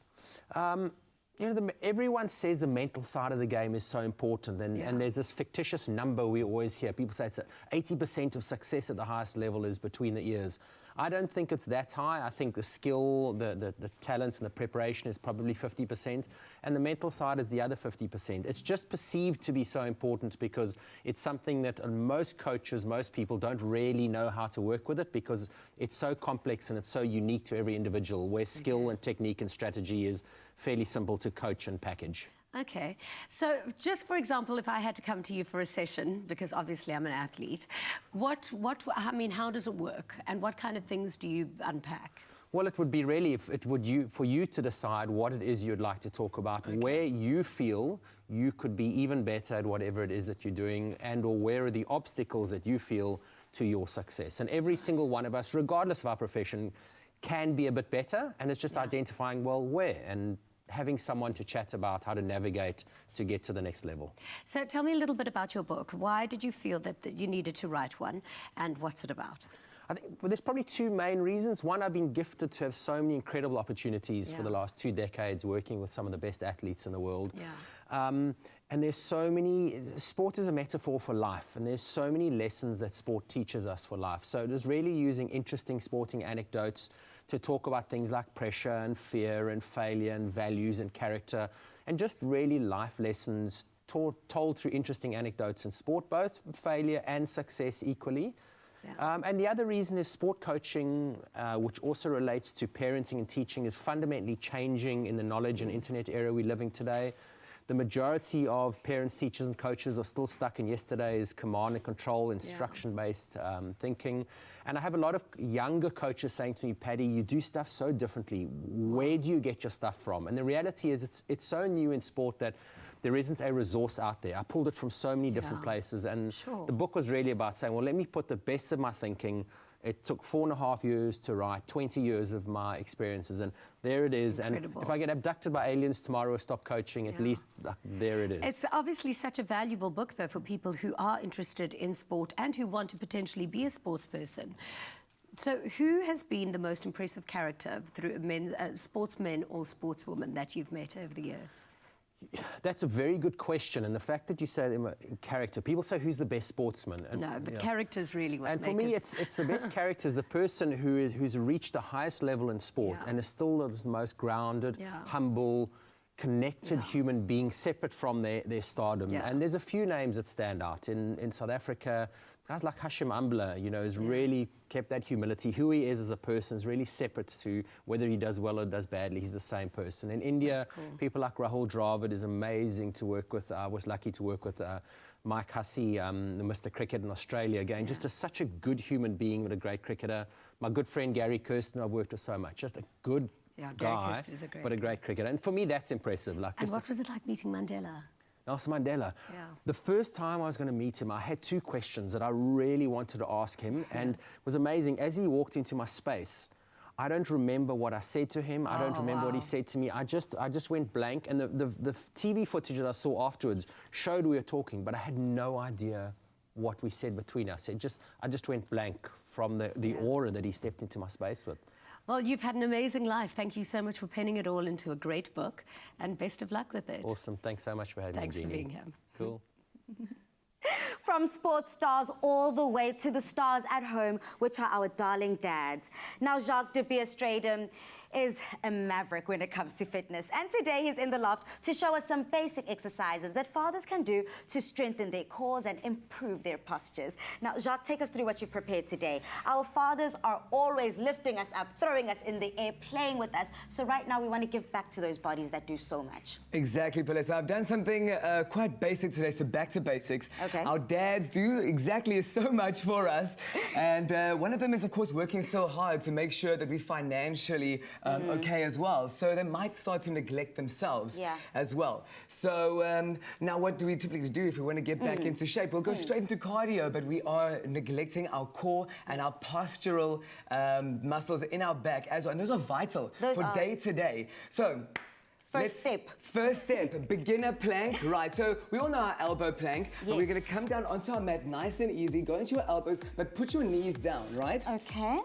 Speaker 17: You know, everyone says the mental side of the game is so important, and there's this fictitious number we always hear. People say it's 80% of success at the highest level is between the ears. I don't think it's that high. I think the skill, the talent and the preparation is probably 50%, and the mental side is the other 50%. It's just perceived to be so important because it's something that most coaches, most people don't really know how to work with it, because it's so complex and it's so unique to every individual, where skill and technique and strategy is fairly simple to coach and package.
Speaker 1: Okay, so just for example, if I had to come to you for a session, because obviously I'm an athlete, how does it work, and what kind of things do you unpack?
Speaker 17: Well, it would be really for you to decide what it is you'd like to talk about, where you feel you could be even better at whatever it is that you're doing, and or where are the obstacles that you feel to your success. And every single one of us, regardless of our profession, can be a bit better, and it's just identifying, well, where, and having someone to chat about how to navigate to get to the next level.
Speaker 1: So tell me a little bit about your book. Why did you feel that you needed to write one, and what's it about?
Speaker 17: I think there's probably two main reasons. One, I've been gifted to have so many incredible opportunities for the last 2 decades working with some of the best athletes in the world. And there's so many, sport is a metaphor for life, and there's so many lessons that sport teaches us for life. So it is really using interesting sporting anecdotes to talk about things like pressure and fear and failure and values and character, and just really life lessons told through interesting anecdotes in sport, both failure and success equally. And the other reason is sport coaching, which also relates to parenting and teaching, is fundamentally changing in the knowledge and internet era we're living today. The majority of parents, teachers and coaches are still stuck in yesterday's command and control, instruction-based thinking. And I have a lot of younger coaches saying to me, Paddy, you do stuff so differently. Where do you get your stuff from? And the reality is it's so new in sport that there isn't a resource out there. I pulled it from so many different places. And the book was really about saying, well, let me put the best of my thinking. It took 4.5 years to write, 20 years of my experiences, and there it is.
Speaker 1: Incredible.
Speaker 17: And if I get abducted by aliens tomorrow or stop coaching, at least there it is.
Speaker 1: It's obviously such a valuable book, though, for people who are interested in sport and who want to potentially be a sports person. So who has been the most impressive character through sportsmen or sportswomen that you've met over the years?
Speaker 17: That's a very good question, and the fact that you say character, people say who's the best sportsman. And,
Speaker 1: no, but character's really what.
Speaker 17: And for me, it's the best character is the person who's reached the highest level in sport and is still the most grounded, humble, connected human being, separate from their stardom. And there's a few names that stand out in South Africa. Guys like Hashim Amla, you know, has really kept that humility. Who he is as a person is really separate to whether he does well or does badly. He's the same person. In India, people like Rahul Dravid is amazing to work with. I was lucky to work with Mike Hussey, the Mr. Cricket in Australia. Again, just such a good human being, but a great cricketer. My good friend Gary Kirsten, I've worked with so much. Just a good guy, but a great cricketer. And for me, that's impressive.
Speaker 1: And what was it like meeting Mandela?
Speaker 17: Nelson Mandela.
Speaker 1: Yeah.
Speaker 17: The first time I was going to meet him, I had two questions that I really wanted to ask him, and it was amazing. As he walked into my space, I don't remember what I said to him. I don't remember what he said to me. I just went blank, and the TV footage that I saw afterwards showed we were talking, but I had no idea what we said between us. I just went blank from the aura that he stepped into my space with.
Speaker 1: Well, you've had an amazing life. Thank you so much for penning it all into a great book, and best of luck with it.
Speaker 17: Awesome. Thanks so much for having me,
Speaker 1: Thanks for
Speaker 17: Jeannie.
Speaker 1: being here.
Speaker 17: Cool.
Speaker 2: From sports stars all the way to the stars at home, which are our darling dads. Now, Jacques de Beer Stradum is a maverick when it comes to fitness. And today he's in the loft to show us some basic exercises that fathers can do to strengthen their cores and improve their postures. Now, Jacques, take us through what you've prepared today. Our fathers are always lifting us up, throwing us in the air, playing with us. So right now we want to give back to those bodies that do so much.
Speaker 18: Exactly, Palisa. I've done something quite basic today, so back to basics.
Speaker 2: Okay.
Speaker 18: Our dads do exactly so much for us. And one of them is, of course, working so hard to make sure that we financially okay as well. So they might start to neglect themselves as well. So now what do we typically do if we want to get back into shape? We'll go straight into cardio, but we are neglecting our core and our postural muscles in our back as well. And those are vital for day to day. So First step, beginner plank. Right, so we all know our elbow plank.
Speaker 2: Yes.
Speaker 18: And we're going to come down onto our mat nice and easy. Go into your elbows, but put your knees down, right?
Speaker 2: Okay.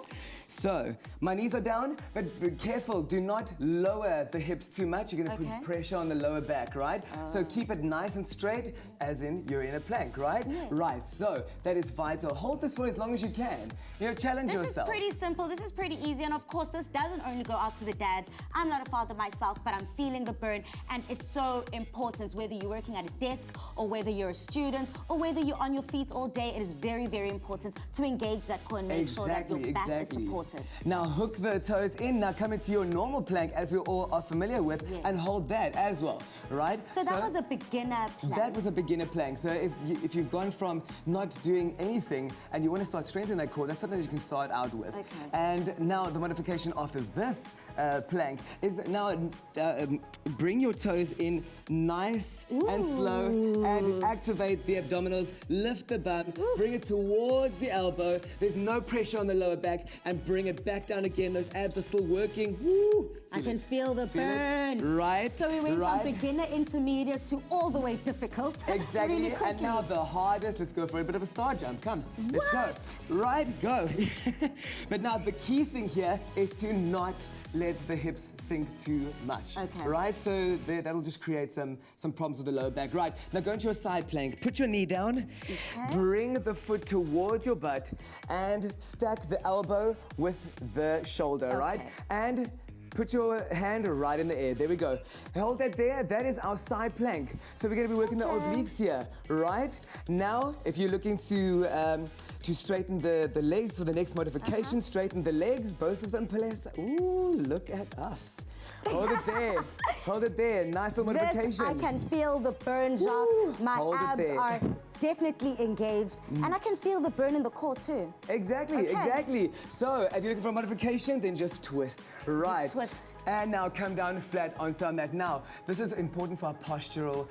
Speaker 18: So, my knees are down, but be careful. Do not lower the hips too much. You're going to put pressure on the lower back, right? So keep it nice and straight, as in you're in a plank, right?
Speaker 2: Yes.
Speaker 18: Right, so that is vital. Hold this for as long as you can. You know, challenge yourself.
Speaker 2: This is pretty simple. This is pretty easy. And of course, this doesn't only go out to the dads. I'm not a father myself, but I'm feeling the burn. And it's so important, whether you're working at a desk or whether you're a student or whether you're on your feet all day, it is very, very important to engage that core and make sure that your back is supported.
Speaker 18: Now hook the toes in. Now come into your normal plank, as we all are familiar with, and hold that as well, right?
Speaker 2: So that was a beginner plank.
Speaker 18: That was a beginner plank. So if you've gone from not doing anything and you want to start strengthening that core, that's something that you can start out with.
Speaker 2: Okay.
Speaker 18: And now the modification after this plank is now bring your toes in nice and slow and activate the abdominals, lift the bum, bring it towards the elbow. There's no pressure on the lower back, and bring it back down again. Those abs are still working. Woo!
Speaker 2: I can feel the burn.
Speaker 18: Right.
Speaker 2: So we went from beginner, intermediate to all the way difficult.
Speaker 18: Exactly.
Speaker 2: Really quickly.
Speaker 18: And now the hardest. Let's go for a bit of a star jump. Come. Let's go. Right, go. But now the key thing here is to not let the hips sink too much.
Speaker 2: Okay.
Speaker 18: Right? So that'll just create some problems with the lower back. Right. Now go into your side plank. Put your knee down. Okay. Bring the foot towards your butt and stack the elbow with the shoulder, right? And put your hand right in the air. There we go. Hold that there. That is our side plank. So we're going to be working the obliques here, right? Now, if you're looking to straighten the legs for the next modification, straighten the legs, both of them, Palesa. Ooh, look at us. Hold it there. Hold it there. Nice little modification.
Speaker 2: I can feel the burn, Jacques. My abs are definitely engaged, and I can feel the burn in the core too.
Speaker 18: Exactly, exactly. So, if you're looking for a modification, then just twist. Right.
Speaker 2: Twist.
Speaker 18: And now come down flat onto our mat. Now, this is important for our postural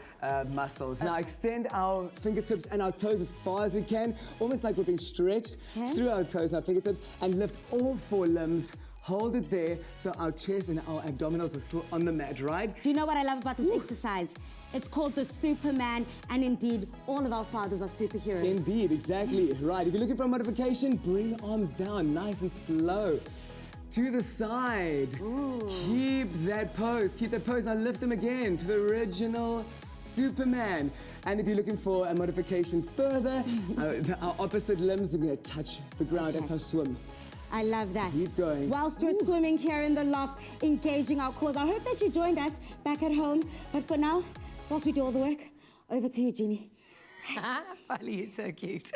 Speaker 18: muscles. Now, extend our fingertips and our toes as far as we can, almost like we're being stretched through our toes and our fingertips, and lift all four limbs. Hold it there so our chest and our abdominals are still on the mat, right?
Speaker 2: Do you know what I love about this exercise? It's called the Superman, and indeed, all of our fathers are superheroes.
Speaker 18: Indeed, exactly. Right. If you're looking for a modification, bring the arms down, nice and slow. To the side. Keep that pose. Keep that pose. Now lift them again to the original Superman. And if you're looking for a modification further, our opposite limbs are going to touch the ground. That's our swim.
Speaker 2: I love that.
Speaker 18: Keep going.
Speaker 2: Whilst we're swimming here in the loft, engaging our cores. I hope that you joined us back at home. But for now, whilst we do all the work, over to you, Jeannie.
Speaker 1: Polly, you're so cute.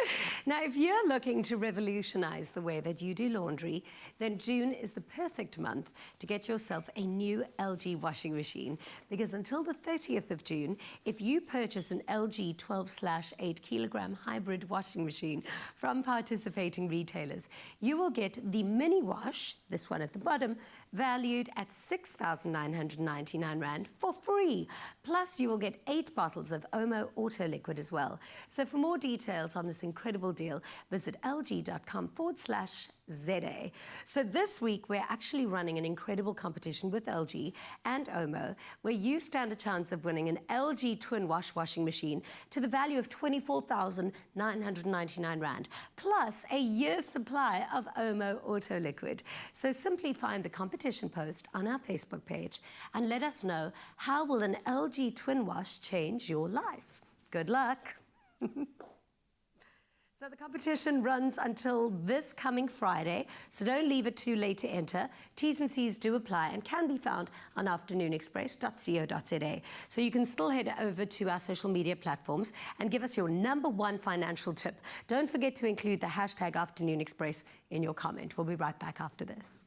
Speaker 1: Now, if you're looking to revolutionize the way that you do laundry, then June is the perfect month to get yourself a new LG washing machine. Because until the 30th of June, if you purchase an LG 12/8 kilogram hybrid washing machine from participating retailers, you will get the mini wash, this one at the bottom, valued at 6,999 Rand for free. Plus, you will get 8 bottles of Omo Auto Liquid as well. So for more details on this incredible deal, visit lg.com/ZA. So this week, we're actually running an incredible competition with LG and Omo, where you stand a chance of winning an LG Twin Wash washing machine to the value of 24,999 Rand, plus a year's supply of Omo Auto Liquid. So simply find the competition post on our Facebook page and let us know, how will an LG Twin Wash change your life? Good luck. So the competition runs until this coming Friday, so don't leave it too late to enter. T's and C's do apply and can be found on afternoonexpress.co.za. So you can still head over to our social media platforms and give us your #1 financial tip. Don't forget to include the hashtag AfternoonExpress in your comment. We'll be right back after this.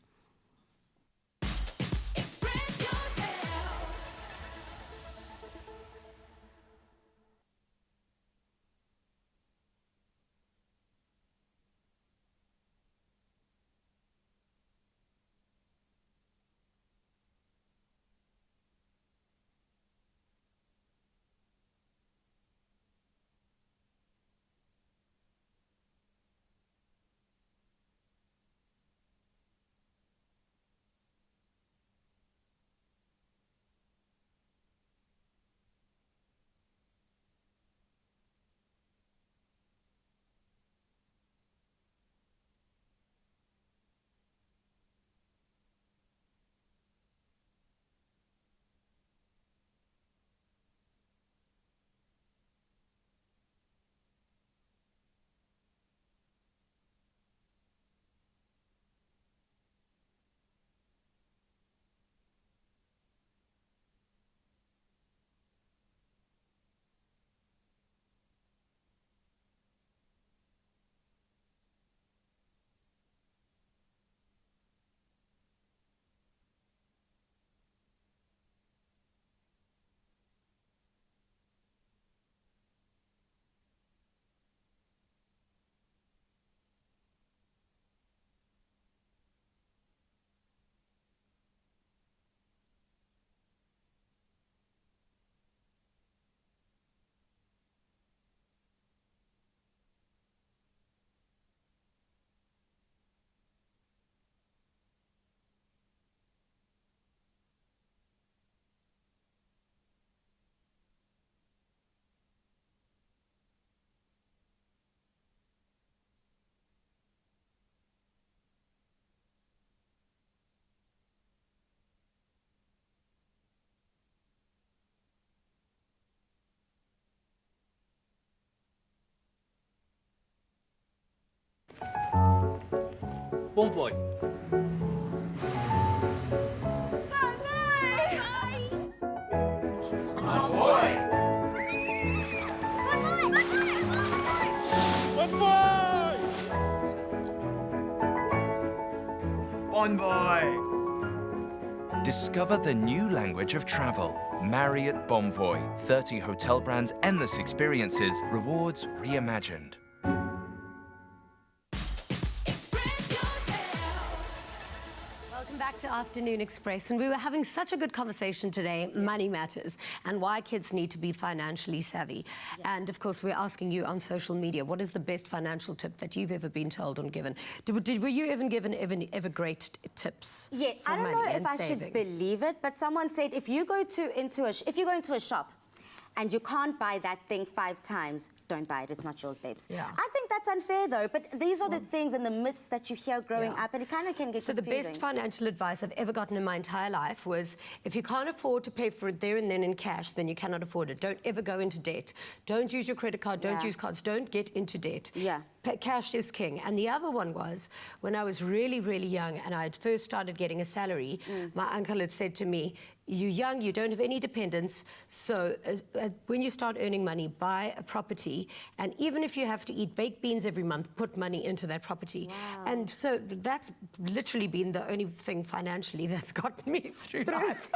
Speaker 5: Bomboy.
Speaker 19: Bonvoy! Discover the new language of travel. Marriott Bonvoy. 30 hotel brands, endless experiences, rewards reimagined.
Speaker 1: Welcome back to Afternoon Express, and we were having such a good conversation today, money matters, and why kids need to be financially savvy. And of course, we're asking you on social media, what is the best financial tip that you've ever been told or given? Were you even given ever great tips?
Speaker 2: Yeah, I don't know if I should believe it, but someone said if you go into a shop and you can't buy that thing 5 times, don't buy it. It's not yours, babes.
Speaker 1: Yeah.
Speaker 2: I think that's unfair, though. But these are the things and the myths that you hear growing up, and it kind of can get confusing.
Speaker 1: So the best financial advice I've ever gotten in my entire life was, if you can't afford to pay for it there and then in cash, then you cannot afford it. Don't ever go into debt. Don't use your credit card. Don't use cards. Don't get into debt.
Speaker 2: Yeah.
Speaker 1: Cash is king. And the other one was when I was really, really young and I had first started getting a salary, my uncle had said to me, you're young, you don't have any dependents, so when you start earning money, buy a property, and even if you have to eat baked beans every month, put money into that property. Wow. And so that's literally been the only thing financially that's gotten me through life.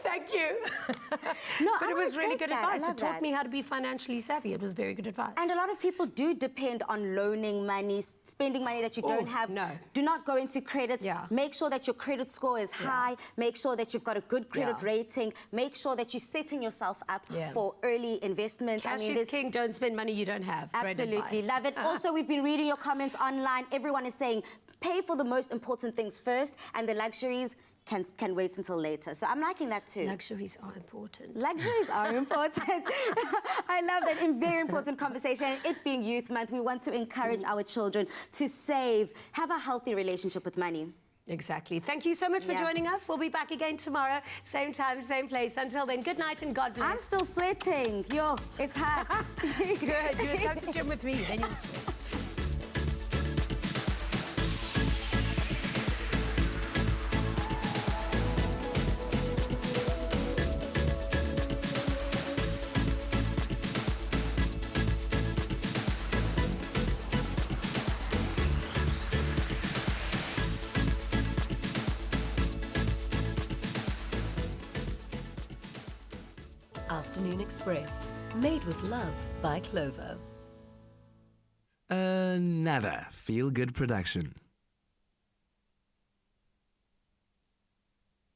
Speaker 1: Thank you.
Speaker 2: No,
Speaker 1: but it was really good advice. It taught me
Speaker 2: that.
Speaker 1: how to be financially savvy. It was very good advice.
Speaker 2: And a lot of people do depend on loaning money, spending money that you don't have.
Speaker 1: No.
Speaker 2: Do not go into credit. Make sure that your credit score is high. Make sure that you've got a good credit rating. Make sure that you're setting yourself up for early investment.
Speaker 1: Cash is king. Don't spend money you don't have.
Speaker 2: Absolutely. Love it. Also, we've been reading your comments online. Everyone is saying, pay for the most important things first, and the luxuries can wait until later. So I'm liking that too.
Speaker 1: Luxuries are important.
Speaker 2: Luxuries are important. I love that. A very important conversation. And it being Youth Month, we want to encourage our children to save, have a healthy relationship with money.
Speaker 1: Exactly. Thank you so much for joining us. We'll be back again tomorrow, same time, same place. Until then, good night and God bless.
Speaker 2: I'm still sweating. Yo, it's hot.
Speaker 1: Good. You come to the gym with me, then you'll sweat.
Speaker 7: Afternoon Express, made with love by Clover.
Speaker 20: Nada. Feel Good production.